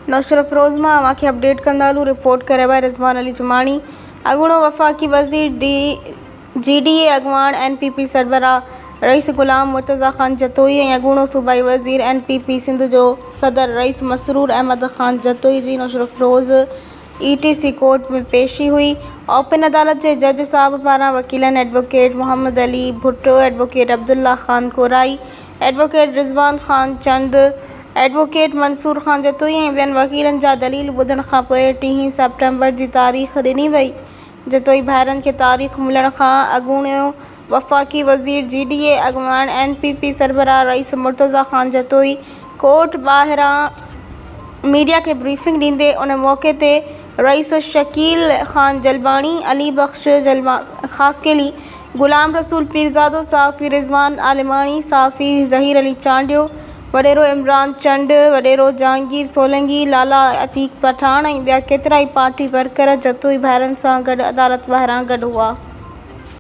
नौशर अफरोज़ मां अवांखे update कंदालू। Report करे भाई रिजवान अली जुमानी। अगुणो वफ़ाकी वज़ीर GDA अगवान NPP सरबराह रईस गुलाम मुर्तज़ा ख़ान जतोई ऐं अगुणो सूबाई वज़ीर NPP सिंध जो सदर रईस मसरूर अहमद ख़ान जतोई जी नौशर अफरोज़ ETC कोर्ट में पेशी हुई। ओपन अदालत के जज साहब पारां वकीलन advocate Mohammad Ali Bhutto, advocate Abdullah Khan Korai, advocate Rizwan Khan Chand, advocate Mansoor Khan Jatoi ऐं ॿियनि वकीलनि जा दलील ॿुधण खां पोइ 3 सेप्टेम्बर जी तारीख़ ॾिनी वई। जतोई भाइरनि खे तारीख़ मिलण खां अॻूणो वफ़ाकी वज़ीर GDA अगवान NPP सरबराह रईस मुर्तज़ा ख़ान जतोई कोर्ट ॿाहिरां मीडिया खे ब्रीफिंग ॾींदे उन मौक़े ते रईस शकील ख़ान जलबाणी, अली बख्श ख़ासकेली, गुलाम रसूल पीरज़ादो, साफ़ी रिजवान आलिमानी, साफ़ी ज़हीर अली चांडियो, वडेरो इमरान चंड, वडेरो जहांगीर सोलंकी, लाला अतीक पठान ऐं ॿिया केतिरा ई पार्टी वर्कर जतोई भाइरनि सां गॾु अदालत ॿाहिरां गॾु हुआ।